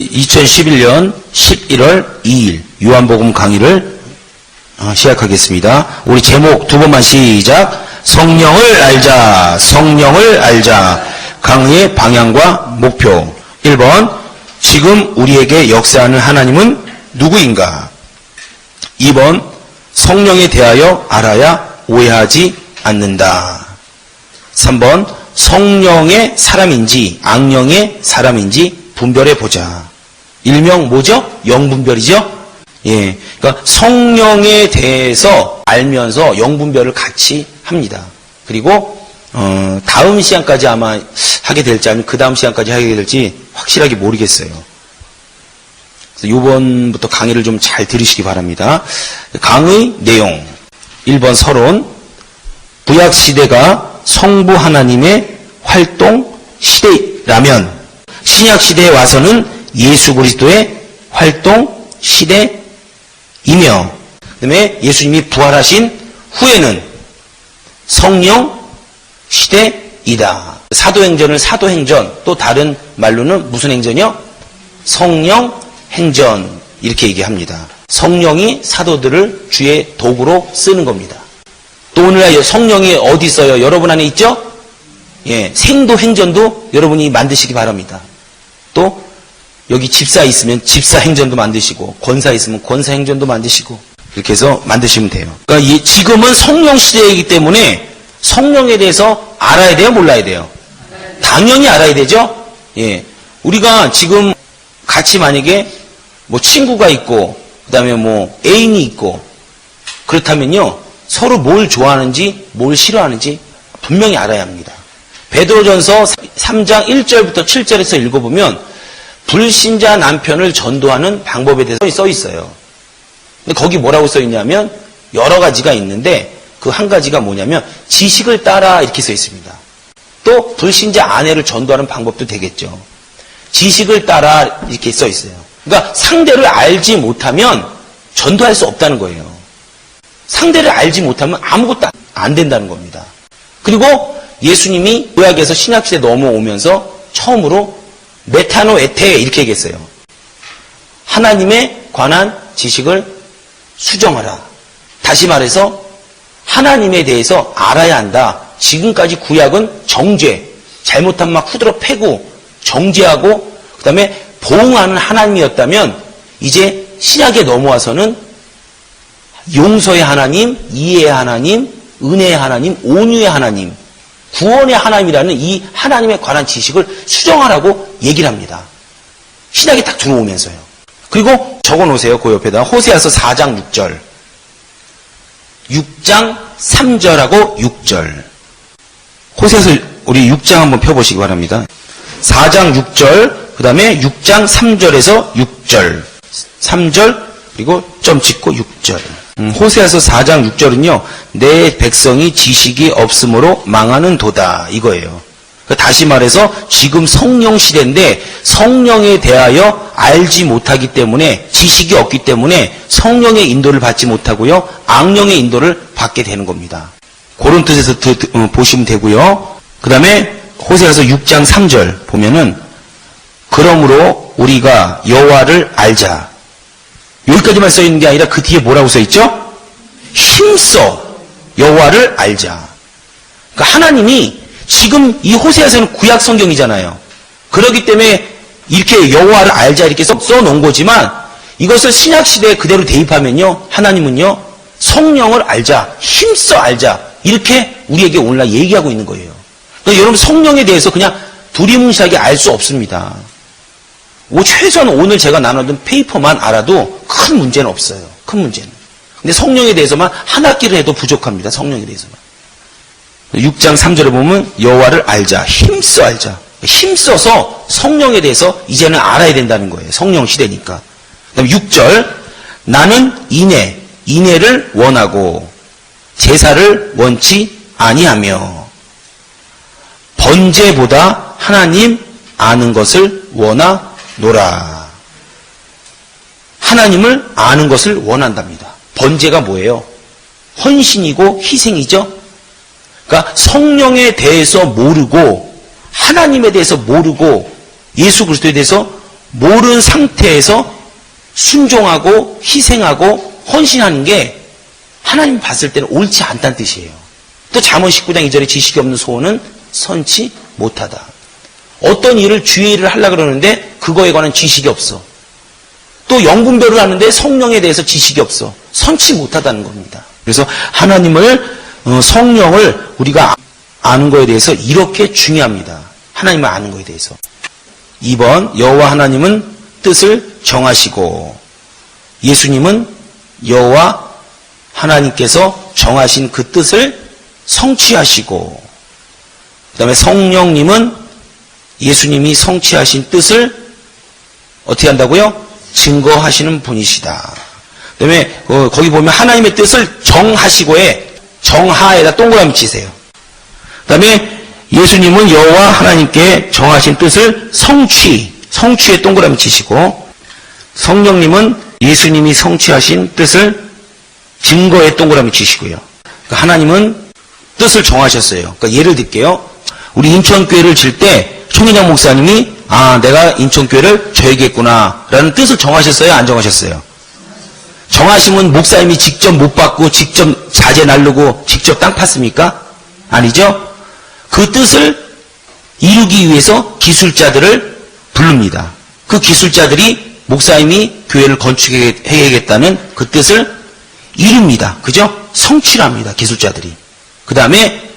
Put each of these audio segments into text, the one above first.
2011년 11월 2일 요한복음 강의를 시작하겠습니다. 우리 제목 두 번만 시작. 성령을 알자. 성령을 알자. 강의의 방향과 목표. 1번, 지금 우리에게 역사하는 하나님은 누구인가? 2번, 성령에 대하여 알아야 오해하지 않는다. 3번, 성령의 사람인지 악령의 사람인지 분별해 보자. 일명 뭐죠? 영분별이죠? 예. 그러니까 성령에 대해서 알면서 영분별을 같이 합니다. 그리고 다음 시간까지 아마 하게 될지 아니면 그 다음 시간까지 하게 될지 확실하게 모르겠어요. 그래서 이번부터 강의를 좀 잘 들으시기 바랍니다. 강의 내용 1번 서론. 구약 시대가 성부 하나님의 활동 시대라면 신약 시대에 와서는 예수 그리스도의 활동 시대이며, 그 다음에 예수님이 부활하신 후에는 성령 시대이다. 사도행전을 사도행전, 또 다른 말로는 무슨 행전이요? 성령 행전, 이렇게 얘기합니다. 성령이 사도들을 주의 도구로 쓰는 겁니다. 또 오늘날 성령이 어디 있어요? 여러분 안에 있죠? 예, 생도 행전도 여러분이 만드시기 바랍니다. 또 여기 집사 있으면 집사 행전도 만드시고, 권사 있으면 권사 행전도 만드시고, 이렇게 해서 만드시면 돼요. 그러니까 지금은 성령 시대이기 때문에 성령에 대해서 알아야 돼요? 몰라야 돼요? 당연히 알아야 되죠? 예. 우리가 지금 같이 만약에 뭐 친구가 있고, 그 다음에 뭐 애인이 있고, 그렇다면요, 서로 뭘 좋아하는지, 뭘 싫어하는지 분명히 알아야 합니다. 베드로전서 3장 1절부터 7절에서 읽어보면 불신자 남편을 전도하는 방법에 대해서 써 있어요. 근데 거기 뭐라고 써 있냐면 여러 가지가 있는데 그 한 가지가 뭐냐면 지식을 따라 이렇게 써 있습니다. 또 불신자 아내를 전도하는 방법도 되겠죠. 지식을 따라 이렇게 써 있어요. 그러니까 상대를 알지 못하면 전도할 수 없다는 거예요. 상대를 알지 못하면 아무것도 안 된다는 겁니다. 그리고 예수님이 구약에서 신약시대에 넘어오면서 처음으로 메타노 에테 이렇게 얘기했어요. 하나님에 관한 지식을 수정하라. 다시 말해서 하나님에 대해서 알아야 한다. 지금까지 구약은 정죄, 잘못한 막 후드러 패고 정죄하고 그 다음에 보응하는 하나님이었다면 이제 신약에 넘어와서는 용서의 하나님, 이해의 하나님, 은혜의 하나님, 온유의 하나님, 구원의 하나님이라는 이 하나님에 관한 지식을 수정하라고 얘기를 합니다. 신약이 딱 들어오면서요. 그리고 적어놓으세요. 그 옆에다 호세아서 4장 6절, 6장 3절하고 6절. 호세아서 우리 6장 한번 펴보시기 바랍니다. 4장 6절, 그 다음에 6장 3절에서 6절, 3절, 그리고 점 찍고 6절. 호세아서 4장 6절은요, 내 백성이 지식이 없으므로 망하는 도다, 이거예요. 다시 말해서 지금 성령 시대인데 성령에 대하여 알지 못하기 때문에, 지식이 없기 때문에 성령의 인도를 받지 못하고요, 악령의 인도를 받게 되는 겁니다. 그런 뜻에서 보시면 되고요. 그 다음에 호세아서 6장 3절 보면은 그러므로 우리가 여호와를 알자. 여기까지만 써 있는 게 아니라 그 뒤에 뭐라고 써 있죠? 힘써 여호와를 알자. 그러니까 하나님이 지금 이 호세아서는 구약 성경이잖아요. 그렇기 때문에 이렇게 여호와를 알자 이렇게 써 놓은 거지만 이것을 신약 시대에 그대로 대입하면요, 하나님은요, 성령을 알자, 힘써 알자, 이렇게 우리에게 오늘날 얘기하고 있는 거예요. 그러니까 여러분 성령에 대해서 그냥 두리뭉실하게 알 수 없습니다. 최소한 오늘 제가 나눴던 페이퍼만 알아도 큰 문제는 없어요. 큰 문제는. 근데 성령에 대해서만 한 학기를 해도 부족합니다. 성령에 대해서만. 6장 3절에 보면 여호와를 알자, 힘써 알자. 힘써서 성령에 대해서 이제는 알아야 된다는 거예요. 성령 시대니까. 그다음 6절, 나는 인애를 원하고 제사를 원치 아니하며 번제보다 하나님 아는 것을 원하노라. 하나님을 아는 것을 원한답니다. 번제가 뭐예요? 헌신이고 희생이죠. 그러니까 성령에 대해서 모르고 하나님에 대해서 모르고 예수 그리스도에 대해서 모르는 상태에서 순종하고 희생하고 헌신하는 게 하나님 봤을 때는 옳지 않다는 뜻이에요. 또 잠언 19장 2절에 지식이 없는 소원은 선치 못하다. 어떤 일을 주의 일을 하려고 그러는데 그거에 관한 지식이 없어. 또 영분별을 하는데 성령에 대해서 지식이 없어. 선치 못하다는 겁니다. 그래서 하나님을 성령을 우리가 아는 거에 대해서 이렇게 중요합니다. 하나님을 아는 거에 대해서. 2번 여호와 하나님은 뜻을 정하시고 예수님은 여호와 하나님께서 정하신 그 뜻을 성취하시고 그 다음에 성령님은 예수님이 성취하신 뜻을 어떻게 한다고요? 증거하시는 분이시다. 그 다음에 거기 보면 하나님의 뜻을 정하시고에 정하에다 동그라미 치세요. 그 다음에 예수님은 여호와 하나님께 정하신 뜻을 성취에 동그라미 치시고 성령님은 예수님이 성취하신 뜻을 증거에 동그라미 치시고요. 그러니까 하나님은 뜻을 정하셨어요. 그러니까 예를 들게요. 우리 인천교회를 질 때 총회장 목사님이 내가 인천교회를 져야겠구나 라는 뜻을 정하셨어요? 안 정하셨어요? 정하시면 목사님이 직접 못 받고 직접 자재 나르고 직접 땅 팠습니까? 아니죠? 그 뜻을 이루기 위해서 기술자들을 부릅니다. 그 기술자들이 목사님이 교회를 건축해야겠다는 그 뜻을 이룹니다. 그죠? 성취를 합니다. 기술자들이. 그 다음에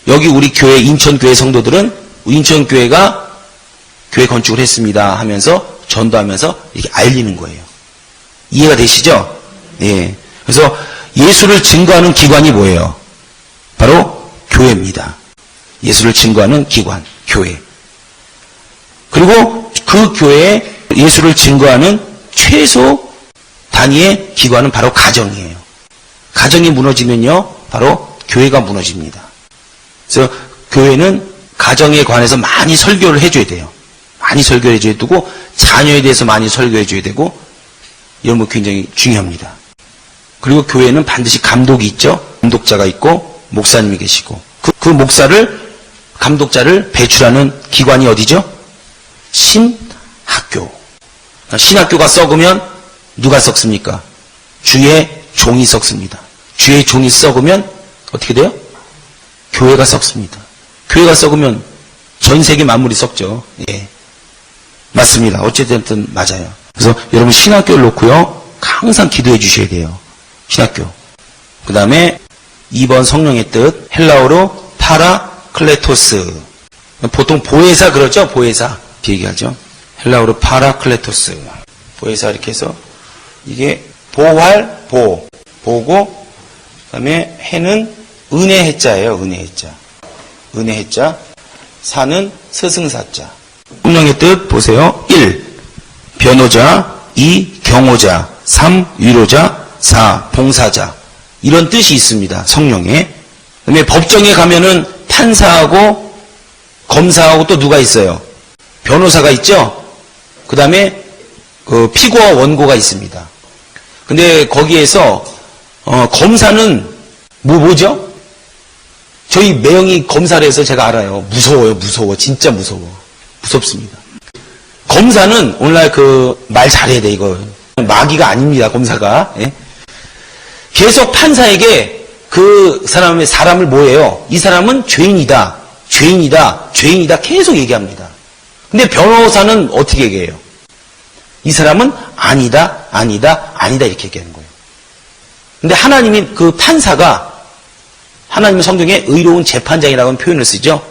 여기 우리 교회 인천교회 성도들은 인천교회가 교회 건축을 했습니다 하면서 전도하면서 이렇게 알리는 거예요. 이해가 되시죠? 예. 그래서 예수를 증거하는 기관이 뭐예요? 바로 교회입니다. 예수를 증거하는 기관, 교회. 그리고 그 교회에 예수를 증거하는 최소 단위의 기관은 바로 가정이에요. 가정이 무너지면요, 바로 교회가 무너집니다. 그래서 교회는 가정에 관해서 많이 설교를 해줘야 돼요. 많이 설교를 해줘야 되고 자녀에 대해서 많이 설교해줘야 되고 이런 거 굉장히 중요합니다. 그리고 교회는 반드시 감독이 있죠. 감독자가 있고 목사님이 계시고 그 목사를 감독자를 배출하는 기관이 어디죠? 신학교. 신학교가 썩으면 누가 썩습니까? 주의 종이 썩습니다. 주의 종이 썩으면 어떻게 돼요? 교회가 썩습니다. 교회가 썩으면 전 세계 만물이 썩죠. 예. 맞습니다. 어쨌든 맞아요. 그래서 여러분 신학교를 놓고요. 항상 기도해 주셔야 돼요. 신학교. 그 다음에 2번 성령의 뜻. 헬라어로 파라클레토스. 보통 보혜사 그러죠? 보혜사. 얘기하죠. 헬라어로 파라클레토스. 보혜사 이렇게 해서 이게 보활, 보고 그 다음에 해는 은혜 해자예요. 은혜 해자. 은혜 해자. 사는 스승사자. 성령의 뜻 보세요. 1. 변호자. 2. 경호자. 3. 위로자. 4. 봉사자. 이런 뜻이 있습니다. 성령에. 그 다음에 법정에 가면은 판사하고 검사하고 또 누가 있어요? 변호사가 있죠? 그 다음에 피고와 원고가 있습니다. 근데 거기에서 검사는 뭐죠? 저희 매형이 검사를 해서 제가 알아요. 무서워. 진짜 무섭습니다. 검사는 오늘날 말 잘해야 돼, 이거. 마귀가 아닙니다, 검사가. 예? 계속 판사에게 그 사람을 뭐예요? 이 사람은 죄인이다 계속 얘기합니다. 근데 변호사는 어떻게 얘기해요? 이 사람은 아니다 이렇게 얘기하는 거예요. 근데 하나님이 그 판사가 하나님의 성경에 의로운 재판장이라고 표현을 쓰죠.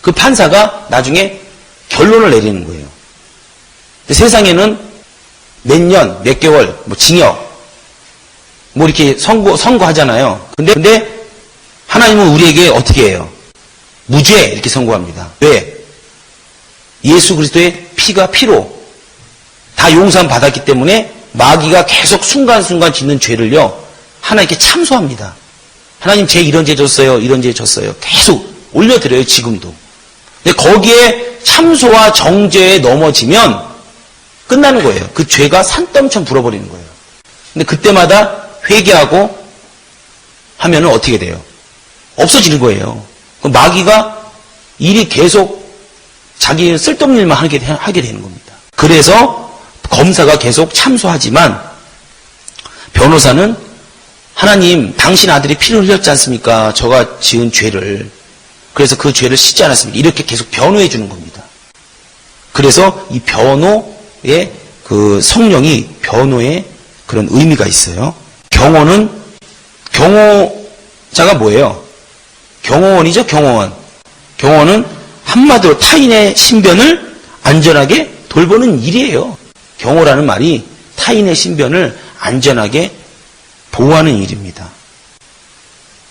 그 판사가 나중에 결론을 내리는 거예요. 근데 세상에는 몇 년, 몇 개월, 징역, 이렇게 선고하잖아요. 근데 하나님은 우리에게 어떻게 해요? 무죄 이렇게 선고합니다. 왜? 예수 그리스도의 피로 다 용서함 받았기 때문에 마귀가 계속 순간순간 짓는 죄를요 하나님께 참소합니다. 하나님 제 이런 죄 졌어요. 이런 죄 졌어요. 계속 올려드려요. 지금도. 근데 거기에 참소와 정죄에 넘어지면 끝나는 거예요. 그 죄가 산더미처럼 불어버리는 거예요. 근데 그때마다 회개하고 하면은 어떻게 돼요? 없어지는 거예요. 마귀가 일이 계속 자기 쓸데없는 일만 하게 되는 겁니다. 그래서 검사가 계속 참소하지만 변호사는 하나님, 당신 아들이 피를 흘렸지 않습니까? 저가 지은 죄를. 그래서 그 죄를 씻지 않았습니다. 이렇게 계속 변호해 주는 겁니다. 그래서 이 변호의 그 성령이 변호의 그런 의미가 있어요. 경호는, 경호자가 뭐예요? 경호원이죠, 경호원. 경호원은 한마디로 타인의 신변을 안전하게 돌보는 일이에요. 경호라는 말이 타인의 신변을 안전하게 보호하는 일입니다.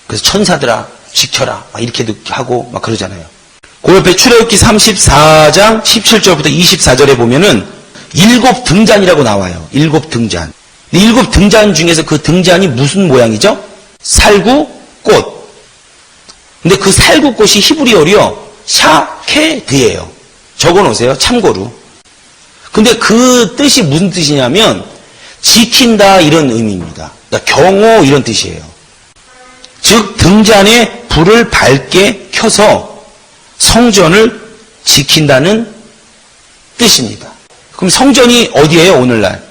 그래서 천사들아 지켜라 막 이렇게도 하고 막 그러잖아요. 그 옆에 출애굽기 34장 17절부터 24절에 보면은 7등잔이라고 나와요. 7등잔. 7등잔 중에서 그 등잔이 무슨 모양이죠? 살구꽃. 근데 그 살구꽃이 히브리어로요 샤케드예요. 적어놓으세요. 참고로. 근데 그 뜻이 무슨 뜻이냐면 지킨다 이런 의미입니다. 그러니까 경호 이런 뜻이에요. 즉 등잔에 불을 밝게 켜서 성전을 지킨다는 뜻입니다. 그럼 성전이 어디예요 오늘날?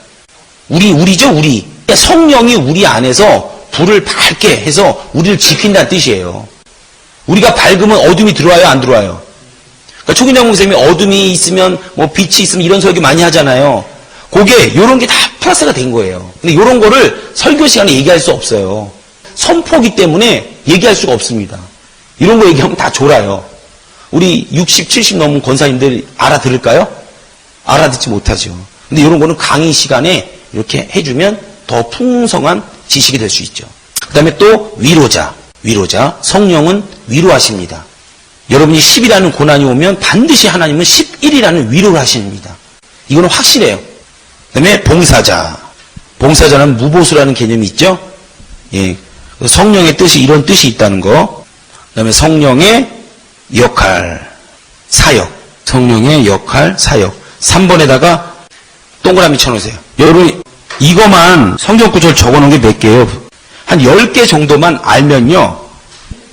우리죠 우리. 성령이 우리 안에서 불을 밝게 해서 우리를 지킨다는 뜻이에요. 우리가 밝으면 어둠이 들어와요 안 들어와요? 그러니까 초기장 목사님이 어둠이 있으면 뭐 빛이 있으면 이런 설교 많이 하잖아요. 그게 요런 게 다 플러스가 된 거예요. 근데 요런 거를 설교 시간에 얘기할 수 없어요. 선포기 때문에 얘기할 수가 없습니다. 이런 거 얘기하면 다 졸아요. 우리 60, 70 넘은 권사님들 알아들을까요? 알아듣지 못하죠. 근데 이런 거는 강의 시간에 이렇게 해주면 더 풍성한 지식이 될 수 있죠. 그 다음에 또 위로자. 성령은 위로하십니다. 여러분이 10이라는 고난이 오면 반드시 하나님은 11이라는 위로를 하십니다. 이거는 확실해요. 그 다음에 봉사자는 무보수라는 개념이 있죠. 예. 성령의 뜻이 이런 뜻이 있다는 거. 그 다음에 성령의 역할, 사역. 성령의 역할, 사역. 3번에다가 동그라미 쳐놓으세요. 여러분, 이거만 성경 구절 적어놓은 게 몇 개예요? 한 10개 정도만 알면요.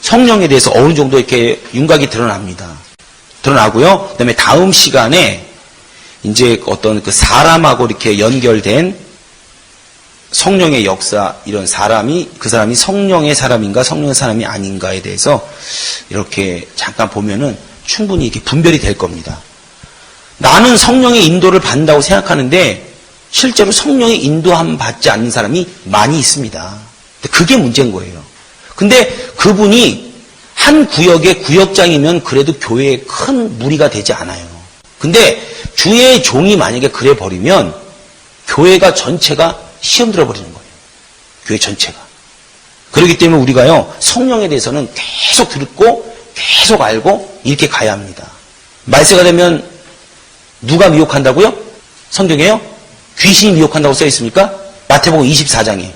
성령에 대해서 어느 정도 이렇게 윤곽이 드러납니다. 드러나고요. 그 다음에 다음 시간에 이제 어떤 그 사람하고 이렇게 연결된 성령의 역사, 이런 그 사람이 성령의 사람인가 성령의 사람이 아닌가에 대해서 이렇게 잠깐 보면은 충분히 이렇게 분별이 될 겁니다. 나는 성령의 인도를 받는다고 생각하는데 실제로 성령의 인도함 받지 않는 사람이 많이 있습니다. 그게 문제인 거예요. 근데 그분이 한 구역의 구역장이면 그래도 교회에 큰 무리가 되지 않아요. 근데 주의 종이 만약에 그래 버리면 교회가 전체가 시험 들어버리는 거예요. 교회 전체가. 그렇기 때문에 우리가요, 성령에 대해서는 계속 듣고 계속 알고 이렇게 가야 합니다. 말세가 되면 누가 미혹한다고요? 성경에요? 귀신이 미혹한다고 써 있습니까? 마태복음 24장에.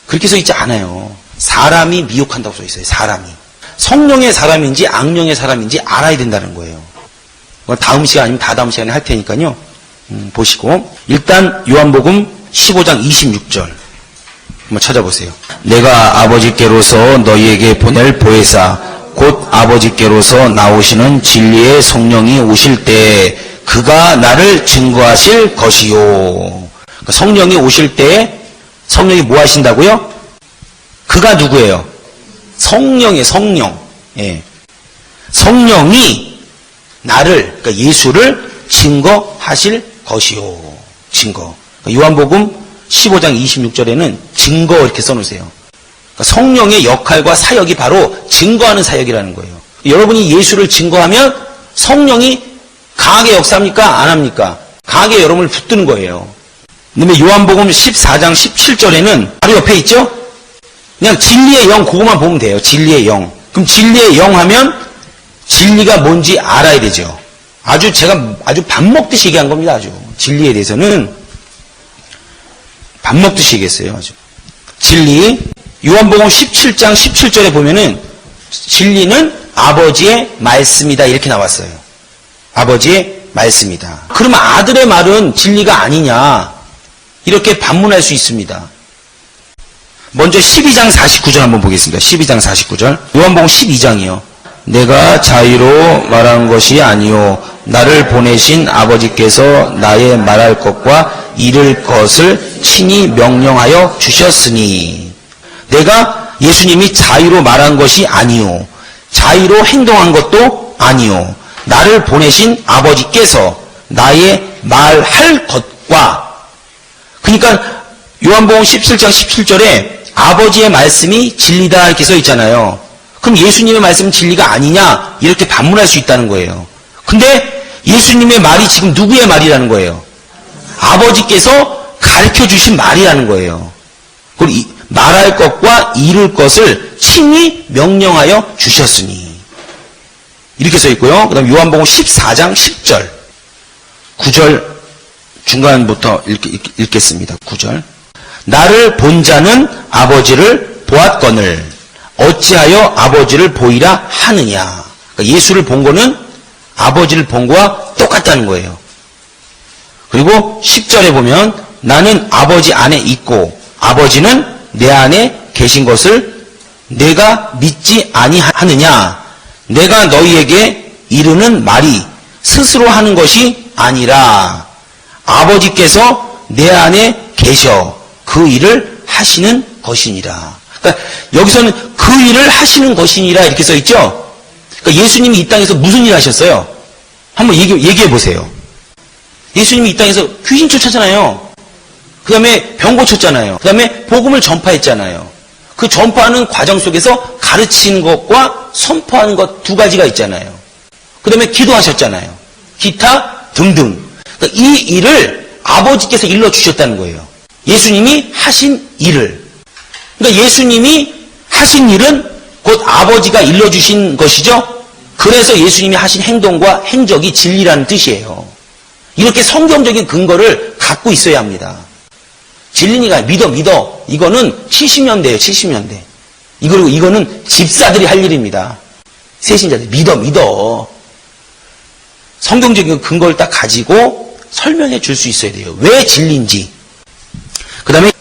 그렇게 써 있지 않아요. 사람이 미혹한다고 써 있어요. 사람이. 성령의 사람인지 악령의 사람인지 알아야 된다는 거예요. 다음 시간 아니면 다다음 시간에 할 테니까요. 보시고. 일단 요한복음 15장 26절 한번 찾아보세요. 내가 아버지께로서 너희에게 보낼 보혜사 곧 아버지께로서 나오시는 진리의 성령이 오실 때 그가 나를 증거하실 것이요. 그러니까 성령이 오실 때 성령이 뭐 하신다고요? 그가 누구예요? 성령의 성령. 예. 성령이 나를, 그러니까 예수를 증거하실 것이요. 증거. 그러니까 요한복음 15장 26절에는 증거 이렇게 써놓으세요. 그러니까 성령의 역할과 사역이 바로 증거하는 사역이라는 거예요. 여러분이 예수를 증거하면 성령이 강하게 역사합니까? 안 합니까? 강하게 여러분을 붙드는 거예요. 그다음에 요한복음 14장 17절에는 바로 옆에 있죠? 그냥 진리의 영 그것만 보면 돼요. 진리의 영. 그럼 진리의 영 하면 진리가 뭔지 알아야 되죠. 제가 아주 밥 먹듯이 얘기한 겁니다. 아주. 진리에 대해서는 밥 먹듯이 얘기했어요. 아주. 진리. 요한복음 17장 17절에 보면은 진리는 아버지의 말씀이다. 이렇게 나왔어요. 아버지의 말씀이다. 그러면 아들의 말은 진리가 아니냐. 이렇게 반문할 수 있습니다. 먼저 12장 49절 한번 보겠습니다. 12장 49절. 요한복음 12장이요. 내가 자의로 말한 것이 아니요 나를 보내신 아버지께서 나의 말할 것과 이를 것을 친히 명령하여 주셨으니. 내가 예수님이 자의로 말한 것이 아니요, 자의로 행동한 것도 아니요, 나를 보내신 아버지께서 나의 말할 것과. 그러니까 요한복음 17장 17절에 아버지의 말씀이 진리다 이렇게 써 있잖아요. 그럼 예수님의 말씀은 진리가 아니냐 이렇게 반문할 수 있다는 거예요. 근데 예수님의 말이 지금 누구의 말이라는 거예요? 아버지께서 가르쳐 주신 말이라는 거예요. 그리고 말할 것과 이룰 것을 친히 명령하여 주셨으니. 이렇게 써 있고요. 그 다음 요한복음 14장 10절 9절 중간부터 읽겠습니다. 9절. 나를 본 자는 아버지를 보았거늘 어찌하여 아버지를 보이라 하느냐. 그러니까 예수를 본 거는 아버지를 본 거와 똑같다는 거예요. 그리고 10절에 보면 나는 아버지 안에 있고 아버지는 내 안에 계신 것을 내가 믿지 아니하느냐. 내가 너희에게 이르는 말이 스스로 하는 것이 아니라 아버지께서 내 안에 계셔 그 일을 하시는 것이니라. 그러니까 여기서는 그 일을 하시는 것이니라 이렇게 써 있죠. 그러니까 예수님이 이 땅에서 무슨 일 하셨어요? 한번 얘기해 보세요. 예수님이 이 땅에서 귀신 쫓았잖아요. 그 다음에 병 고쳤잖아요. 그 다음에 복음을 전파했잖아요. 그 전파하는 과정 속에서 가르치는 것과 선포하는 것 두 가지가 있잖아요. 그 다음에 기도하셨잖아요. 기타 등등. 그러니까 이 일을 아버지께서 일러주셨다는 거예요. 예수님이 하신 일을. 그러니까 예수님이 하신 일은 곧 아버지가 일러주신 것이죠. 그래서 예수님이 하신 행동과 행적이 진리라는 뜻이에요. 이렇게 성경적인 근거를 갖고 있어야 합니다. 진리니까 믿어. 이거는 70년대예요. 70년대. 그리고 이거는 집사들이 할 일입니다. 세신자들 믿어. 성경적인 근거를 딱 가지고 설명해 줄 수 있어야 돼요. 왜 진리인지. 그 다음에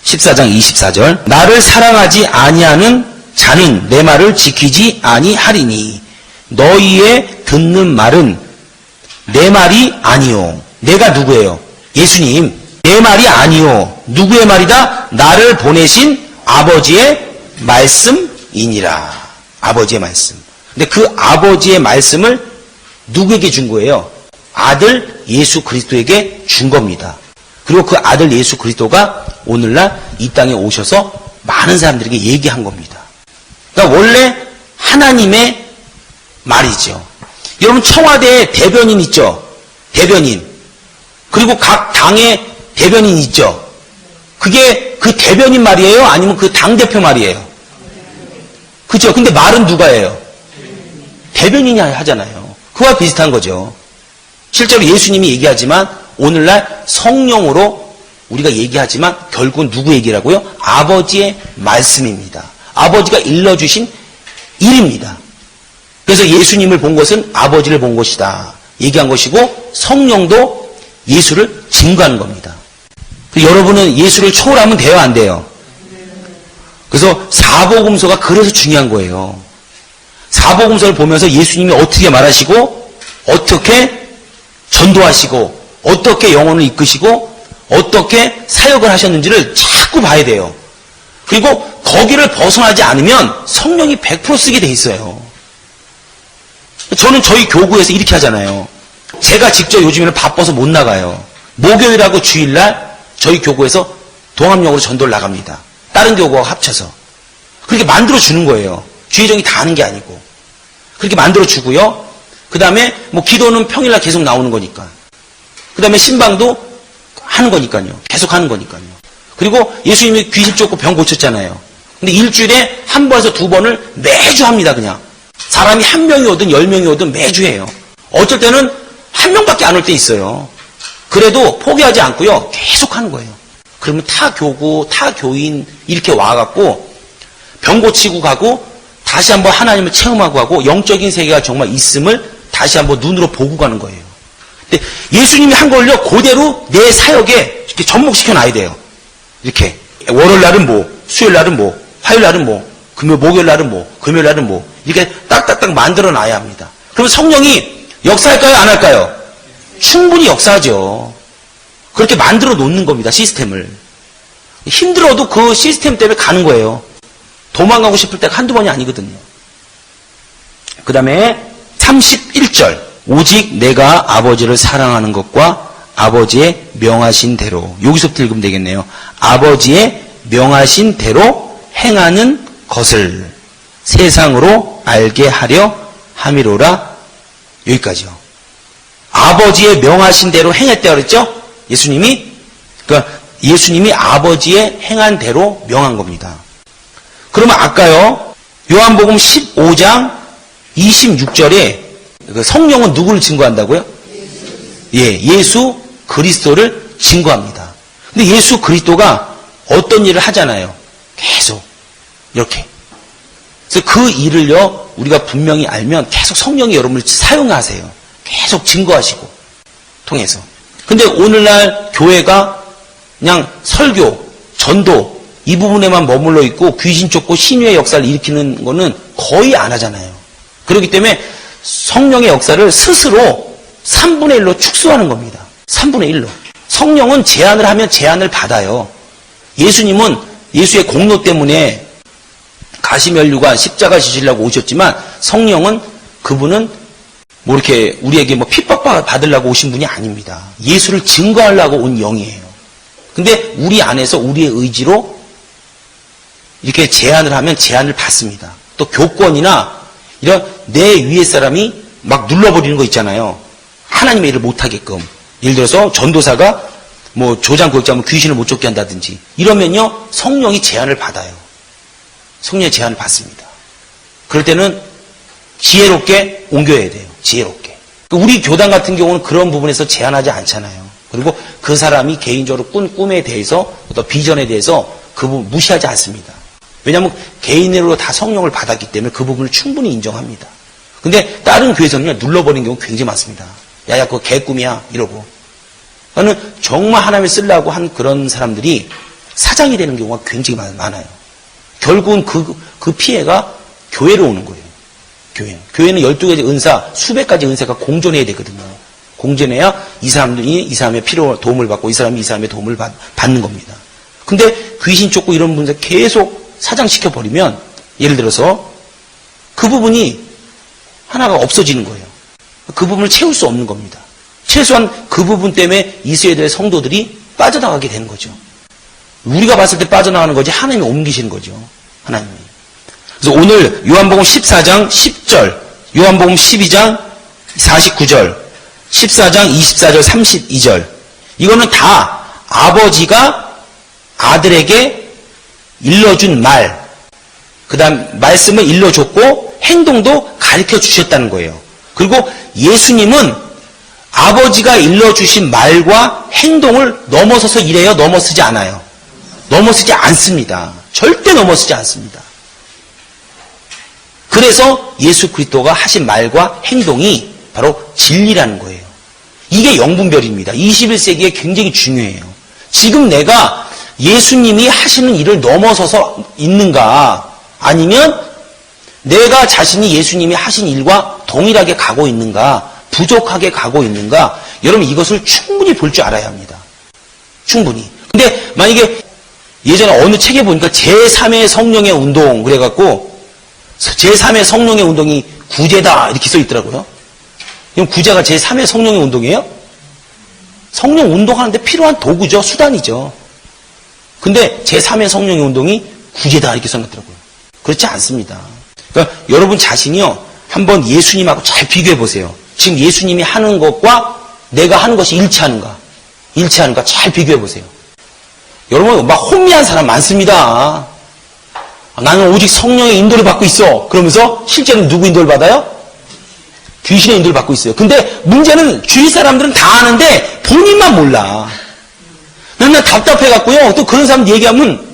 14장 24절. 나를 사랑하지 아니하는 자는 내 말을 지키지 아니하리니 너희의 듣는 말은 내 말이 아니요. 내가 누구예요? 예수님. 내 말이 아니요. 누구의 말이다? 나를 보내신 아버지의 말씀이니라. 아버지의 말씀. 근데 그 아버지의 말씀을 누구에게 준 거예요? 아들 예수 그리스도에게 준 겁니다. 그리고 그 아들 예수 그리스도가 오늘날 이 땅에 오셔서 많은 사람들에게 얘기한 겁니다. 그러니까 원래 하나님의 말이죠. 여러분 청와대에 대변인 있죠? 대변인. 그리고 각 당의 대변인 있죠? 그게 그 대변인 말이에요? 아니면 그 당대표 말이에요? 그죠? 근데 말은 누가 해요? 대변인이 하잖아요. 그와 비슷한 거죠. 실제로 예수님이 얘기하지만 오늘날 성령으로 우리가 얘기하지만 결국은 누구 얘기라고요? 아버지의 말씀입니다. 아버지가 일러주신 일입니다. 그래서 예수님을 본 것은 아버지를 본 것이다 얘기한 것이고 성령도 예수를 증거하는 겁니다. 여러분은 예수를 초월하면 돼요? 안 돼요? 그래서 사복음서가 그래서 중요한 거예요. 사복음서를 보면서 예수님이 어떻게 말하시고 어떻게 전도하시고 어떻게 영혼을 이끄시고 어떻게 사역을 하셨는지를 자꾸 봐야 돼요. 그리고 거기를 벗어나지 않으면 성령이 100% 쓰게 돼 있어요. 저는 저희 교구에서 이렇게 하잖아요. 제가 직접 요즘에는 바빠서 못 나가요. 목요일하고 주일날 저희 교구에서 동합역으로 전도를 나갑니다. 다른 교구와 합쳐서. 그렇게 만들어주는 거예요. 주의정이 다 하는 게 아니고. 그렇게 만들어주고요. 그 다음에 뭐 기도는 평일날 계속 나오는 거니까. 그 다음에 신방도 하는 거니까요. 계속 하는 거니까요. 그리고 예수님이 귀신 쫓고 병 고쳤잖아요. 근데 일주일에 한 번에서 두 번을 매주 합니다, 그냥. 사람이 한 명이 오든 10명이 오든 매주 해요. 어쩔 때는 한 명밖에 안 올 때 있어요. 그래도 포기하지 않고요. 계속 하는 거예요. 그러면 타 교구, 타 교인 이렇게 와갖고 병 고치고 가고 다시 한번 하나님을 체험하고 가고 영적인 세계가 정말 있음을 다시 한번 눈으로 보고 가는 거예요. 근데 예수님이 한 걸요. 그대로 내 사역에 이렇게 접목시켜 놔야 돼요. 이렇게 월요일 날은 뭐, 수요일 날은 뭐, 화요일 날은 뭐, 목요일 날은 뭐, 금요일 날은 뭐 이렇게 딱딱딱 만들어 놔야 합니다. 그러면 성령이 역사할까요? 안 할까요? 충분히 역사하죠. 그렇게 만들어 놓는 겁니다. 시스템을. 힘들어도 그 시스템 때문에 가는 거예요. 도망가고 싶을 때가 한두 번이 아니거든요. 그 다음에 31절. 오직 내가 아버지를 사랑하는 것과 아버지의 명하신 대로. 여기서부터 읽으면 되겠네요. 아버지의 명하신 대로 행하는 것을 세상으로 알게 하려 함이로라. 여기까지요. 아버지의 명하신 대로 행했다 그랬죠? 예수님이. 그러니까 예수님이 아버지의 행한 대로 명한 겁니다. 그러면 아까요. 요한복음 15장 26절에 성령은 누구를 증거한다고요? 예수 그리스도를 증거합니다. 근데 예수 그리스도가 어떤 일을 하잖아요. 계속 이렇게. 그래서 그 일을요. 우리가 분명히 알면 계속 성령이 여러분을 사용하세요. 계속 증거하시고 통해서. 근데 오늘날 교회가 그냥 설교, 전도 이 부분에만 머물러 있고 귀신 쫓고 신유의 역사를 일으키는 거는 거의 안 하잖아요. 그렇기 때문에 성령의 역사를 스스로 3분의 1로 축소하는 겁니다. 3분의 1로. 성령은 제안을 하면 제안을 받아요. 예수님은 예수의 공로 때문에 가시면류관 십자가 지시려고 오셨지만 성령은 그분은 뭐 이렇게 우리에게 뭐 핍박 받으려고 오신 분이 아닙니다. 예수를 증거하려고 온 영이에요. 근데 우리 안에서 우리의 의지로 이렇게 제안을 하면 제안을 받습니다. 또 교권이나 이런 내 위에 사람이 막 눌러버리는 거 있잖아요. 하나님의 일을 못하게끔. 예를 들어서 전도사가 뭐 조장구역자면 귀신을 못 쫓게 한다든지 이러면요 성령이 제안을 받아요. 성령의 제안을 받습니다. 그럴 때는 지혜롭게 옮겨야 돼요. 지혜롭게. 우리 교단 같은 경우는 그런 부분에서 제한하지 않잖아요. 그리고 그 사람이 개인적으로 꾼 꿈에 대해서 어떤 비전에 대해서 그 부분 무시하지 않습니다. 왜냐하면 개인으로 다 성령을 받았기 때문에 그 부분을 충분히 인정합니다. 근데 다른 교회에서는요 눌러버리는 경우 굉장히 많습니다. 야야 그거 개꿈이야 이러고. 저는 정말 하나님을 쓰려고 한 그런 사람들이 사장이 되는 경우가 굉장히 많아요. 결국은 그 피해가 교회로 오는 거예요. 교회는 12가지 은사, 수백 가지 은사가 공존해야 되거든요. 공존해야 이 사람의 필요 도움을 받고 이 사람이 이 사람의 도움을 받는 겁니다. 근데 귀신 쫓고 이런 분들 계속 사장시켜버리면 예를 들어서 그 부분이 하나가 없어지는 거예요. 그 부분을 채울 수 없는 겁니다. 최소한 그 부분 때문에 이스라엘 될 성도들이 빠져나가게 되는 거죠. 우리가 봤을 때 빠져나가는 거지 하나님이 옮기시는 거죠. 하나님이. 그래서 오늘 요한복음 14장 10절, 요한복음 12장 49절, 14장 24절 32절 이거는 다 아버지가 아들에게 일러준 말, 그 다음 말씀을 일러줬고 행동도 가르쳐 주셨다는 거예요. 그리고 예수님은 아버지가 일러주신 말과 행동을 넘어서서 일해요? 넘어서지 않아요? 넘어서지 않습니다. 절대 넘어서지 않습니다. 그래서 예수 그리스도가 하신 말과 행동이 바로 진리라는 거예요. 이게 영분별입니다. 21세기에 굉장히 중요해요. 지금 내가 예수님이 하시는 일을 넘어서서 있는가 아니면 내가 자신이 예수님이 하신 일과 동일하게 가고 있는가 부족하게 가고 있는가 여러분 이것을 충분히 볼 줄 알아야 합니다. 충분히. 근데 만약에 예전에 어느 책에 보니까 제3의 성령의 운동 그래갖고 제3의 성령의 운동이 구제다 이렇게 써 있더라고요. 그럼 구제가 제3의 성령의 운동이에요? 성령 운동하는데 필요한 도구죠. 수단이죠. 근데 제3의 성령의 운동이 구제다 이렇게 써놨더라고요. 그렇지 않습니다. 그러니까 여러분 자신이요. 한번 예수님하고 잘 비교해 보세요. 지금 예수님이 하는 것과 내가 하는 것이 일치하는가 잘 비교해 보세요. 여러분 막 혼미한 사람 많습니다. 나는 오직 성령의 인도를 받고 있어. 그러면서 실제로는 누구 인도를 받아요? 귀신의 인도를 받고 있어요. 근데 문제는 주위 사람들은 다 아는데 본인만 몰라. 맨날 답답해갖고요. 또 그런 사람 얘기하면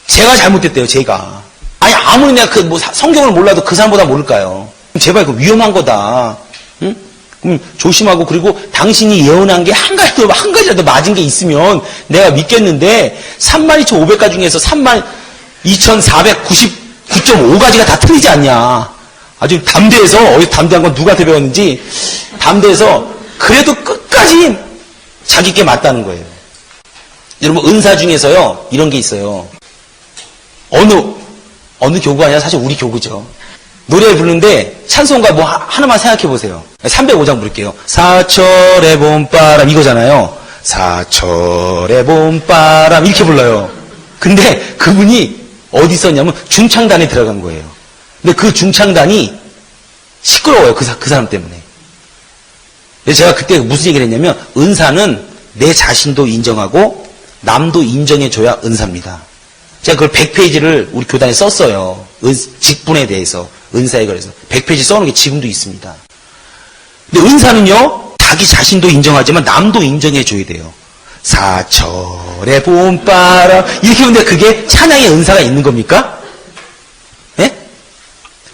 제가 잘못됐대요. 제가. 아니 아무리 내가 성경을 몰라도 그 사람보다 모를까요? 제발 그 위험한 거다. 응? 그럼 조심하고 그리고 당신이 예언한 게 한 가지라도 맞은 게 있으면 내가 믿겠는데 32,500가지 중에서 32,499.5가지가 다 틀리지 않냐. 아주 담대해서, 어디 담대한 건 누구한테 배웠는지, 담대해서 그래도 끝까지 자기께 맞다는 거예요. 여러분, 은사 중에서요, 이런 게 있어요. 어느 교구가 아니라 사실 우리 교구죠. 노래 부르는데 찬송가 뭐 하나만 생각해 보세요. 305장 부를게요. 사철의 봄바람 이거잖아요. 사철의 봄바람 이렇게 불러요. 근데 그분이 어디 있었냐면 중창단에 들어간 거예요. 근데 그 중창단이 시끄러워요. 그 사람 때문에. 제가 그때 무슨 얘기를 했냐면 은사는 내 자신도 인정하고 남도 인정해줘야 은사입니다. 제가 그걸 100페이지를 우리 교단에 썼어요. 직분에 대해서, 은사에 관해서. 100페이지 써놓은 게 지금도 있습니다. 근데 은사는요, 자기 자신도 인정하지만 남도 인정해줘야 돼요. 사철의 봄바람. 이렇게 하는데 그게 찬양의 은사가 있는 겁니까? 예?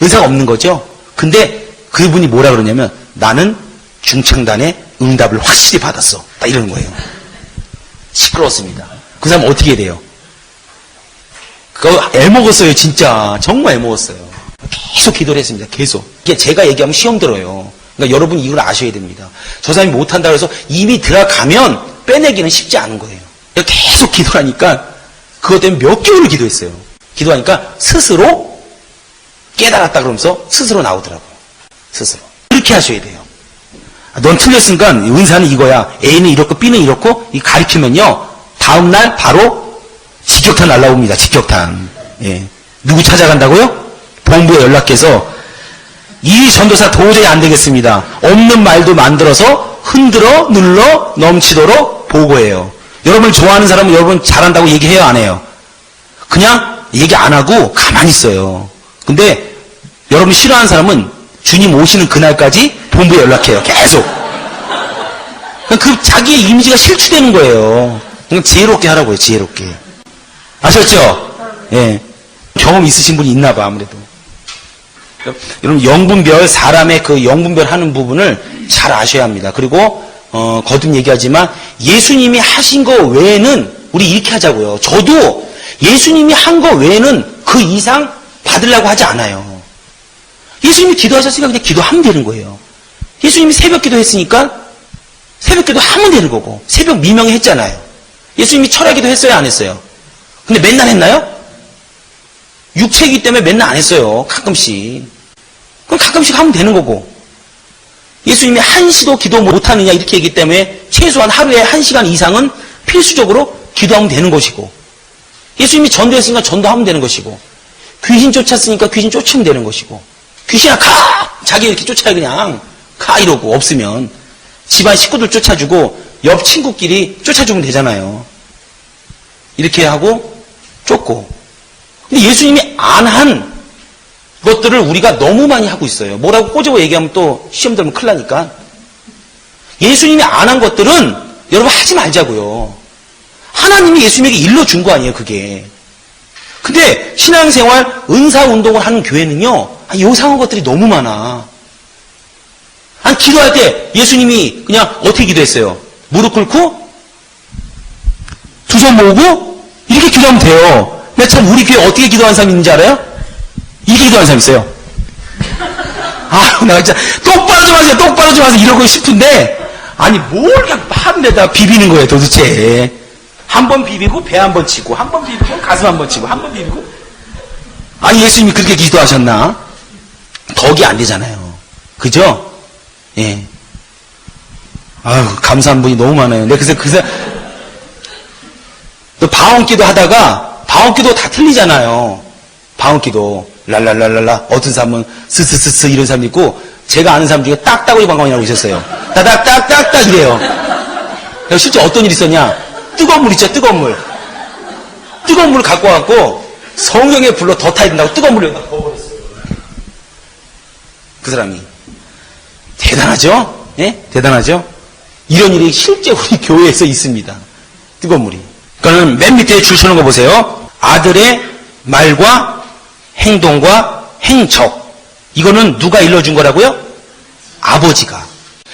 은사가 없는 거죠? 근데 그분이 뭐라 그러냐면 나는 중창단의 응답을 확실히 받았어. 딱 이러는 거예요. 시끄러웠습니다. 그 사람 어떻게 해야 돼요? 그거 애먹었어요, 진짜. 정말 애먹었어요. 계속 기도를 했습니다. 계속. 이게 제가 얘기하면 시험 들어요. 그러니까 여러분이 이걸 아셔야 됩니다. 저 사람이 못한다고 해서 이미 들어가면 빼내기는 쉽지 않은 거예요. 계속 기도하니까 그것 때문에 몇 개월을 기도했어요. 기도하니까 스스로 깨달았다 그러면서 스스로 나오더라고요. 스스로. 그렇게 하셔야 돼요. 넌 틀렸으니까 은사는 이거야. A는 이렇고 B는 이렇고 이 가리키면요. 다음날 바로 직격탄 날라옵니다. 직격탄. 예. 누구 찾아간다고요? 본부에 연락해서 이 전도사 도저히 안 되겠습니다. 없는 말도 만들어서 흔들어 눌러 넘치도록 보고해요. 여러분을 좋아하는 사람은 여러분 잘한다고 얘기해요? 안 해요? 그냥 얘기 안 하고 가만히 있어요. 근데 여러분이 싫어하는 사람은 주님 오시는 그날까지 본부에 연락해요. 계속. 그 자기의 이미지가 실추되는 거예요. 그냥 지혜롭게 하라고요. 지혜롭게. 아셨죠? 예. 경험 있으신 분이 있나 봐, 아무래도. 여러분, 영분별, 사람의 그 영분별 하는 부분을 잘 아셔야 합니다. 그리고, 거듭 얘기하지만, 예수님이 하신 거 외에는, 우리 이렇게 하자고요. 저도 예수님이 한 거 외에는 그 이상 받으려고 하지 않아요. 예수님이 기도하셨으니까 그냥 기도하면 되는 거예요. 예수님이 새벽 기도 했으니까, 새벽 기도 하면 되는 거고, 새벽 미명에 했잖아요. 예수님이 철야 기도 했어요, 안 했어요? 근데 맨날 했나요? 육체이기 때문에 맨날 안 했어요. 가끔씩. 그럼 가끔씩 하면 되는 거고. 예수님이 한시도 기도 못하느냐 이렇게 얘기했기 때문에 최소한 하루에 1시간 이상은 필수적으로 기도하면 되는 것이고, 예수님이 전도했으니까 전도하면 되는 것이고, 귀신 쫓았으니까 귀신 쫓으면 되는 것이고, 귀신아 가! 자기 이렇게 쫓아야 그냥 가 이러고, 없으면 집안 식구들 쫓아주고 옆 친구끼리 쫓아주면 되잖아요. 이렇게 하고 쫓고. 근데 예수님이 안 한 것들을 우리가 너무 많이 하고 있어요. 뭐라고 꼬집어 얘기하면 또 시험 들면 큰일 나니까. 예수님이 안 한 것들은 여러분 하지 말자고요. 하나님이 예수님에게 일러준 거 아니에요, 그게. 근데 신앙생활, 은사운동을 하는 교회는요, 요상한 것들이 너무 많아. 아니, 기도할 때 예수님이 그냥 어떻게 기도했어요? 무릎 꿇고 두 손 모으고 이렇게 기도하면 돼요. 근데 참 우리 교회 어떻게 기도하는 사람이 있는지 알아요? 이렇게 기도하는 사람이 있어요. 아, 내가 진짜 똑바로 좀 하세요. 똑바로 좀 하세요. 이러고 싶은데, 아니 뭘 그냥 판에다 비비는 거예요, 도대체. 한 번 비비고 배 한 번 치고, 한 번 비비고 가슴 한 번 치고, 한 번 비비고. 아니 예수님이 그렇게 기도하셨나? 덕이 안 되잖아요. 그죠? 예. 아유, 감사한 분이 너무 많아요. 근데 그래서 또 방언기도 하다가, 방언기도 다 틀리잖아요. 방언기도 랄랄랄랄라, 어떤 사람은 스스스스 이런 사람도 있고, 제가 아는 사람 중에 딱따구리 방언이라고 있었어요. 따닥딱딱딱 이래요. 실제 어떤 일이 있었냐? 뜨거운 물 있죠, 뜨거운 물. 뜨거운 물을 갖고 와갖고 성경에 불러 더 타야 된다고 뜨거운 물을 여기다 부어버렸어요. 그 사람이. 대단하죠? 예? 대단하죠? 이런 일이 실제 우리 교회에서 있습니다. 뜨거운 물이. 그러니까 맨 밑에 줄 서는 거 보세요. 아들의 말과 행동과 행적. 이거는 누가 일러준 거라고요? 아버지가.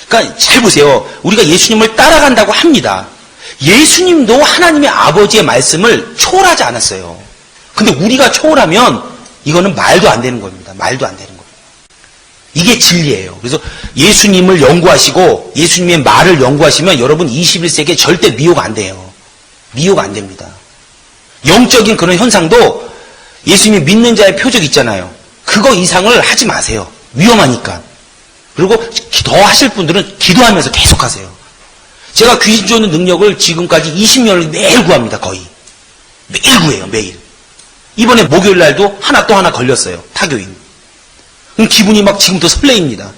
그러니까 잘 보세요. 우리가 예수님을 따라간다고 합니다. 예수님도 하나님의 아버지의 말씀을 초월하지 않았어요. 근데 우리가 초월하면 이거는 말도 안 되는 겁니다. 말도 안 되는 거예요. 이게 진리예요. 그래서 예수님을 연구하시고 예수님의 말을 연구하시면 여러분 21세기에 절대 미혹 안 돼요. 미혹 안 됩니다. 영적인 그런 현상도 예수님이 믿는 자의 표적 있잖아요. 그거 이상을 하지 마세요. 위험하니까. 그리고 더 하실 분들은 기도하면서 계속 하세요. 제가 귀신 쫓는 능력을 지금까지 20년을 매일 구합니다. 거의. 매일 구해요. 매일. 이번에 목요일 날도 하나 또 하나 걸렸어요. 타교인. 기분이 막 지금부터 설레입니다.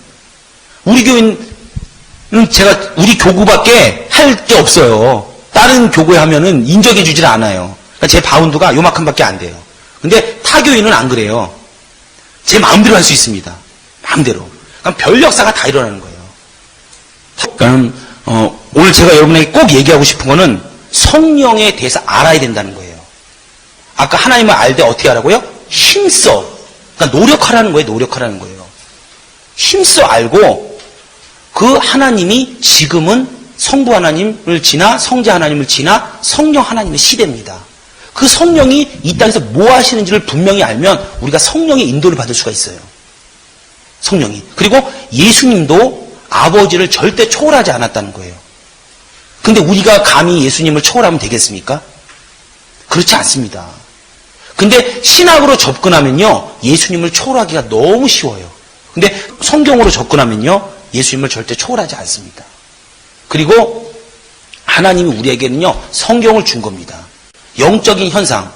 우리 교인은 제가 우리 교구밖에 할 게 없어요. 다른 교구에 하면은 인정해 주질 않아요. 그러니까 제 바운드가 요만큼밖에 안 돼요. 근데 타교인은 안 그래요. 제 마음대로 할 수 있습니다. 마음대로. 그러니까 별 역사가 다 일어나는 거예요. 그러니까 오늘 제가 여러분에게 꼭 얘기하고 싶은 거는 성령에 대해서 알아야 된다는 거예요. 아까 하나님을 알 때 어떻게 하라고요? 힘써. 그러니까 노력하라는 거예요. 노력하라는 거예요. 힘써 알고 그 하나님이 지금은 성부 하나님을 지나 성자 하나님을 지나 성령 하나님의 시대입니다. 그 성령이 이 땅에서 뭐 하시는지를 분명히 알면 우리가 성령의 인도를 받을 수가 있어요. 성령이. 그리고 예수님도 아버지를 절대 초월하지 않았다는 거예요. 근데 우리가 감히 예수님을 초월하면 되겠습니까? 그렇지 않습니다. 근데 신학으로 접근하면요, 예수님을 초월하기가 너무 쉬워요. 근데 성경으로 접근하면요, 예수님을 절대 초월하지 않습니다. 그리고 하나님이 우리에게는요, 성경을 준 겁니다. 영적인 현상.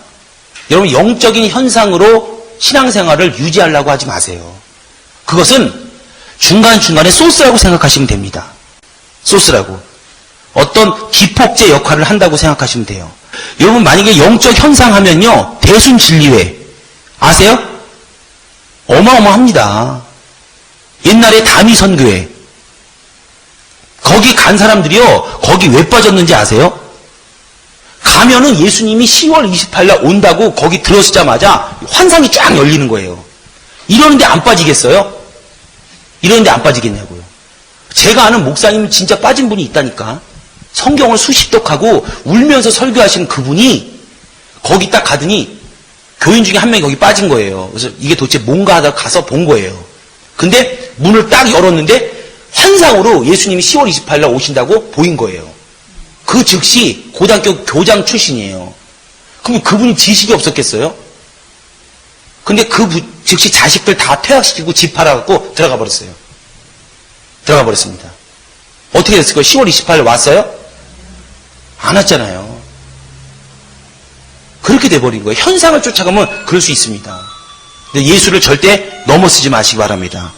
여러분, 영적인 현상으로 신앙생활을 유지하려고 하지 마세요. 그것은 중간중간에 소스라고 생각하시면 됩니다. 소스라고. 어떤 기폭제 역할을 한다고 생각하시면 돼요. 여러분 만약에 영적 현상 하면요. 대순진리회 아세요? 어마어마합니다. 옛날에 다미선교회 거기 간 사람들이요. 거기 왜 빠졌는지 아세요? 가면은 예수님이 10월 28일 온다고 거기 들어서자마자 환상이 쫙 열리는 거예요. 이러는데 안 빠지겠어요? 이러는데 안 빠지겠냐고요. 제가 아는 목사님 진짜 빠진 분이 있다니까. 성경을 수십 독하고 울면서 설교하시는 그분이 거기 딱 가더니 교인 중에 한 명이 거기 빠진 거예요. 그래서 이게 도대체 뭔가 하다가 가서 본 거예요. 근데 문을 딱 열었는데 환상으로 예수님이 10월 28일 날 오신다고 보인 거예요. 그 즉시 고등학교 교장 출신이에요. 그럼 그분이 지식이 없었겠어요? 근데 그 즉시 자식들 다 퇴학시키고 집 팔아갖고 들어가 버렸어요. 들어가 버렸습니다. 어떻게 됐을까요? 10월 28일 왔어요? 안 왔잖아요. 그렇게 돼버린 거예요. 현상을 쫓아가면 그럴 수 있습니다. 근데 예수를 절대 넘어서지 마시기 바랍니다.